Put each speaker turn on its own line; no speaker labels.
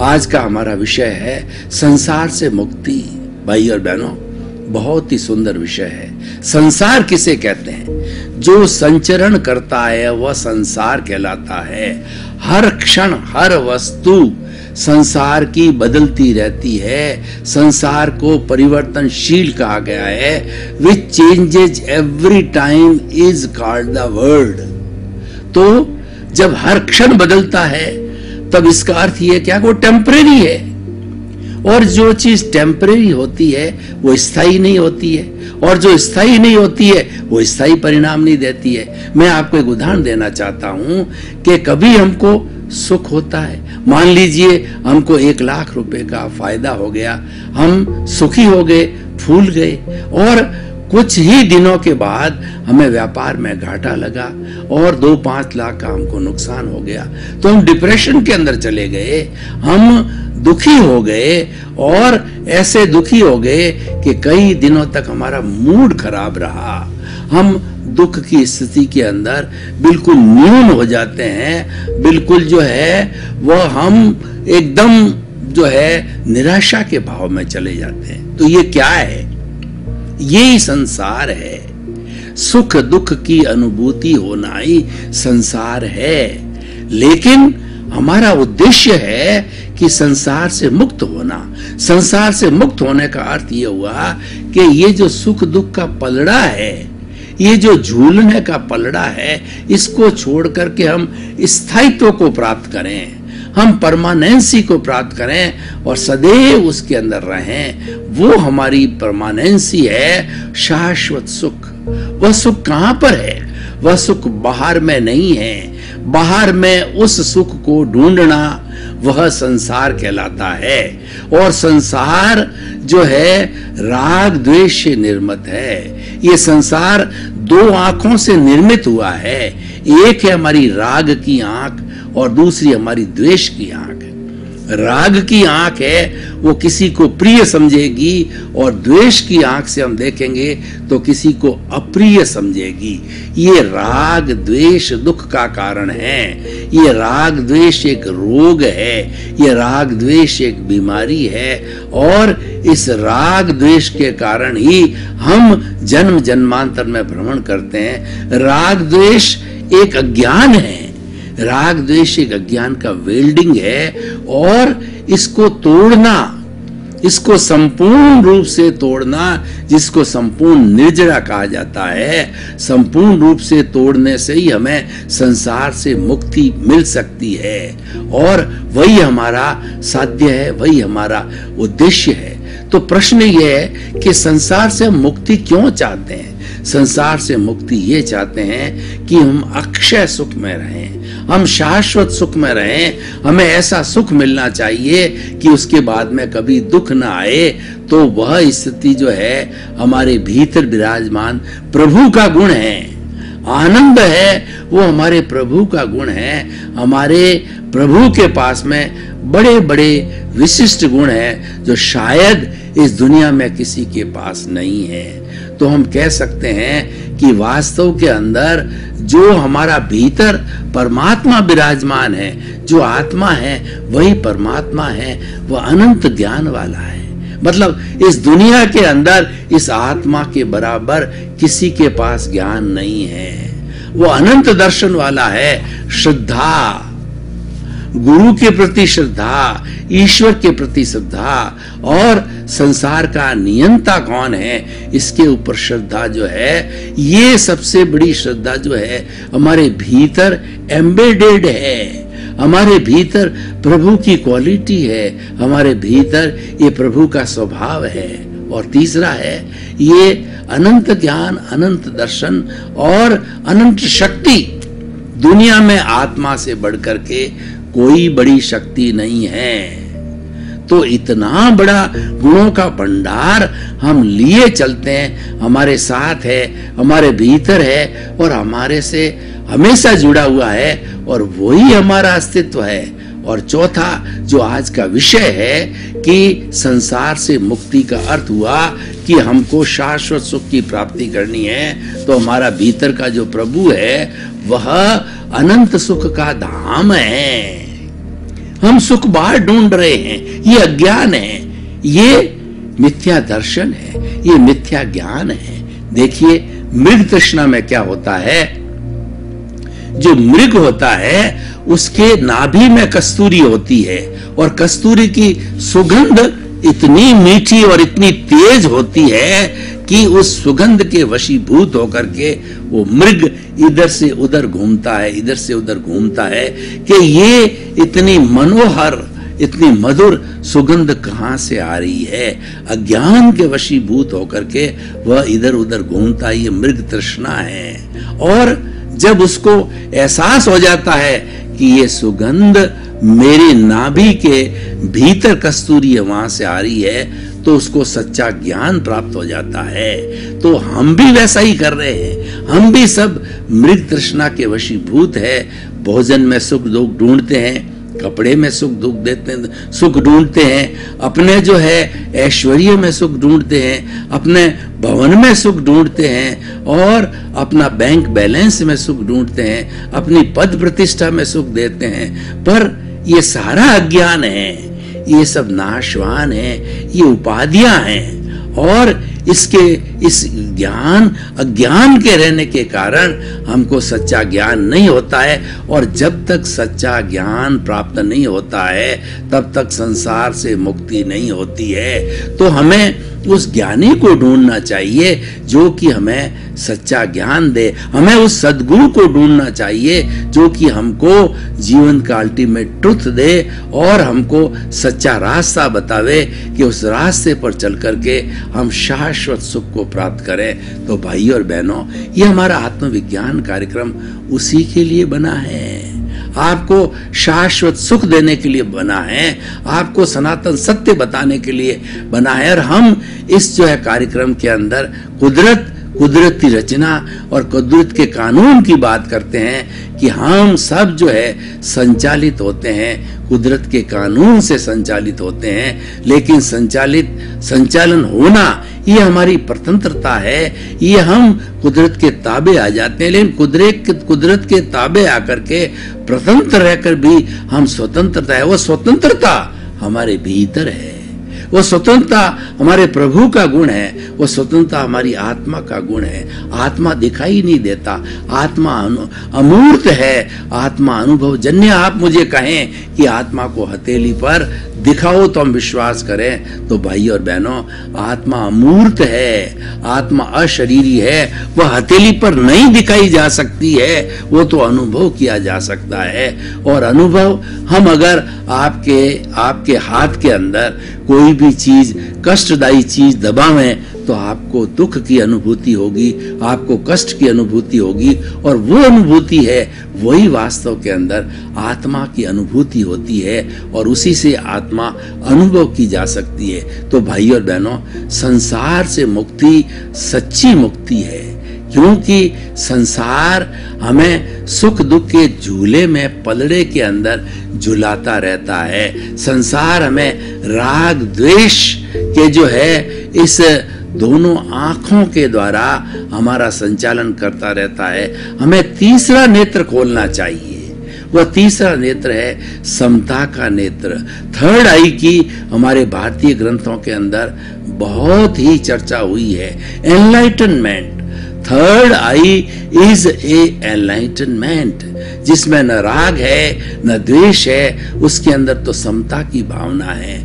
आज का हमारा विषय है संसार से मुक्ति। भाई और बहनों, बहुत ही सुंदर विषय है। संसार किसे कहते हैं? जो संचरण करता है वह संसार कहलाता है। हर क्षण हर वस्तु संसार की बदलती रहती है। संसार को परिवर्तनशील कहा गया है। Which changes every time is called the world. तो जब हर क्षण बदलता है तब इसका अर्थ यह क्या, वो टेम्परेरी है। और जो चीज टेम्परेरी होती है वो स्थायी नहीं होती है, और जो स्थायी नहीं होती है वो स्थायी परिणाम नहीं देती है। मैं आपको एक उदाहरण देना चाहता हूं कि कभी हमको सुख होता है, मान लीजिए हमको 1 लाख रुपए का फायदा हो गया, हम सुखी हो गए, फूल गए, और कुछ ही दिनों के बाद हमें व्यापार में घाटा लगा और 2-5 लाख का हमको नुकसान हो गया। तो हम डिप्रेशन के अंदर चले गए, हम दुखी हो गए, और ऐसे दुखी हो गए कि कई दिनों तक हमारा मूड खराब रहा। हम दुख की स्थिति के अंदर बिल्कुल न्यून हो जाते हैं, बिल्कुल जो है वह हम एकदम जो है निराशा के भाव में चले जाते हैं। तो ये क्या है? यही संसार है। सुख दुख की अनुभूति होना ही संसार है। लेकिन हमारा उद्देश्य है कि संसार से मुक्त होना। संसार से मुक्त होने का अर्थ यह हुआ कि ये जो सुख दुख का पलड़ा है, ये जो झूलने का पलड़ा है, इसको छोड़ करके हम स्थायित्व को प्राप्त करें, हम परमानेंसी को प्राप्त करें और सदैव उसके अंदर रहें। वो हमारी परमानेंसी है, शाश्वत सुख। वह सुख कहां पर है? वह सुख बाहर में नहीं है। बाहर में उस सुख को ढूंढना वह संसार कहलाता है। और संसार जो है राग द्वेष से निर्मित है। ये संसार 2 आंखों से निर्मित हुआ है। एक है हमारी राग की आंख और दूसरी हमारी द्वेष की आंख। राग की आंख है वो किसी को प्रिय समझेगी, और द्वेष की आंख से हम देखेंगे तो किसी को अप्रिय समझेगी। ये राग द्वेष दुख का कारण है। ये राग द्वेष एक रोग है, ये राग द्वेष एक बीमारी है, और इस राग द्वेष के कारण ही हम जन्म जन्मांतर में भ्रमण करते हैं। राग द्वेष एक अज्ञान है। राग द्वेष एक अज्ञान का वेल्डिंग है, और इसको तोड़ना, इसको संपूर्ण रूप से तोड़ना, जिसको संपूर्ण निर्जरा कहा जाता है, संपूर्ण रूप से तोड़ने से ही हमें संसार से मुक्ति मिल सकती है। और वही हमारा साध्य है, वही हमारा उद्देश्य है। तो प्रश्न यह है कि संसार से मुक्ति क्यों चाहते हैं? संसार से मुक्ति ये चाहते हैं कि हम अक्षय सुख में रहें, हम शाश्वत सुख में रहें। हमें ऐसा सुख मिलना चाहिए कि उसके बाद में कभी दुख ना आए। तो वह स्थिति जो है हमारे भीतर विराजमान प्रभु का गुण है। आनंद है वो हमारे प्रभु का गुण है। हमारे प्रभु के पास में बड़े बड़े विशिष्ट गुण हैं जो शायद इस दुनिया में किसी के पास नहीं है। तो हम कह सकते हैं कि वास्तव के अंदर जो हमारा भीतर परमात्मा विराजमान है, जो आत्मा है वही परमात्मा है, वह अनंत ज्ञान वाला है। मतलब इस दुनिया के अंदर इस आत्मा के बराबर किसी के पास ज्ञान नहीं है। वो अनंत दर्शन वाला है। श्रद्धा, गुरु के प्रति श्रद्धा, ईश्वर के प्रति श्रद्धा, और संसार का नियंता कौन है इसके ऊपर श्रद्धा जो है, ये सबसे बड़ी श्रद्धा जो है हमारे भीतर एम्बेडेड है। हमारे भीतर प्रभु की क्वालिटी है, हमारे भीतर ये प्रभु का स्वभाव है। और तीसरा है ये अनंत ज्ञान, अनंत दर्शन और अनंत शक्ति। दुनिया में आत्मा से बढ़कर के कोई बड़ी शक्ति नहीं है। तो इतना बड़ा गुणों का भंडार हम लिए चलते हैं, हमारे साथ है, हमारे भीतर है, और हमारे से हमेशा जुड़ा हुआ है, और वही हमारा अस्तित्व है। और चौथा जो आज का विषय है कि संसार से मुक्ति का अर्थ हुआ कि हमको शाश्वत सुख की प्राप्ति करनी है। तो हमारा भीतर का जो प्रभु है वह अनंत सुख का धाम है। हम सुख बाहर ढूंढ रहे हैं, ये अज्ञान है, ये मिथ्या दर्शन है, ये मिथ्या ज्ञान है। देखिए मृग तृष्णा में क्या होता है, जो मृग होता है उसके नाभि में कस्तूरी होती है और कस्तूरी की सुगंध इतनी मीठी और इतनी तेज होती है कि उस सुगंध के वशीभूत होकर के वो मृग इधर से उधर घूमता है, इधर से उधर घूमता है कि ये इतनी मनोहर, इतनी मधुर सुगंध कहां से आ रही है। अज्ञान के वशीभूत होकर के वह इधर उधर घूमता है, ये मृग तृष्णा है। और जब उसको एहसास हो जाता है कि ये सुगंध मेरे नाभि के भीतर कस्तूरी है, वहां से आ रही है, तो उसको सच्चा ज्ञान प्राप्त हो जाता है। तो हम भी वैसा ही कर रहे हैं, हम भी सब मृग तृष्णा के वशीभूत है। भोजन में सुख दुख ढूंढते हैं, कपड़े में सुख दुख देते हैं, सुख ढूंढते हैं, अपने जो है ऐश्वर्य में सुख ढूंढते हैं, अपने भवन में सुख ढूंढते हैं, और अपना बैंक बैलेंस में सुख ढूंढते हैं, अपनी पद प्रतिष्ठा में सुख देते हैं। पर ये सारा अज्ञान है, ये सब नाशवान है, ये उपाधियां हैं। और इसके इस ज्ञान अज्ञान के रहने के कारण हमको सच्चा ज्ञान नहीं होता है। और जब तक सच्चा ज्ञान प्राप्त नहीं होता है तब तक संसार से मुक्ति नहीं होती है। तो हमें उस ज्ञानी को ढूंढना चाहिए जो कि हमें सच्चा ज्ञान दे, हमें उस सद्गुरु को ढूंढना चाहिए जो कि हमको जीवन का अल्टीमेट ट्रुथ दे और हमको सच्चा रास्ता बतावे कि उस रास्ते पर चल करके हम शाश्वत सुख को प्राप्त करें। तो भाइयों और बहनों, ये हमारा आत्मविज्ञान कार्यक्रम उसी के लिए बना है, आपको शाश्वत सुख देने के लिए बना है, आपको सनातन सत्य बताने के लिए बना है। और हम इस जो है कार्यक्रम के अंदर कुदरती रचना और कुदरत के कानून की बात करते हैं कि हम सब जो है संचालित होते हैं, कुदरत के कानून से संचालित होते हैं। लेकिन संचालन होना ये हमारी स्वतंत्रता है, ये हम कुदरत के ताबे आ जाते हैं। लेकिन कुदरत के ताबे आकर के स्वतंत्र रहकर भी हम स्वतंत्रता है, वो स्वतंत्रता हमारे भीतर है, वो स्वतंत्रता हमारे प्रभु का गुण है, वो स्वतंत्रता हमारी आत्मा का गुण है। आत्मा दिखाई नहीं देता, आत्मा अमूर्त है, आत्मा अनुभव जन्य। आप मुझे कहें कि आत्मा को हथेली पर दिखाओ तो हम विश्वास करें, तो भाई और बहनों, आत्मा अमूर्त है, आत्मा अशरीरी है, वह हथेली पर नहीं दिखाई जा सकती है, वो तो अनुभव किया जा सकता है। और अनुभव हम अगर आपके हाथ के अंदर कोई भी चीज, कष्टदायी चीज दबावें तो आपको दुख की अनुभूति होगी, आपको कष्ट की अनुभूति होगी, और वो अनुभूति है वही वास्तव के अंदर आत्मा की अनुभूति होती है, और उसी से आत्मा अनुभव की जा सकती है। तो भाई और बहनों, संसार से मुक्ति सच्ची मुक्ति है, क्योंकि संसार हमें सुख दुख के झूले में, पलड़े के अंदर झुलाता रहता है। संसार हमें राग द्वेष के जो है इस दोनों आंखों के द्वारा हमारा संचालन करता रहता है। हमें तीसरा नेत्र खोलना चाहिए, वह तीसरा नेत्र है समता का नेत्र। थर्ड आई की हमारे भारतीय ग्रंथों के अंदर बहुत ही चर्चा हुई है, enlightenment. Third I is a enlightenment, जिसमें न राग है न द्वेष है, उसके अंदर तो समता की भावना है।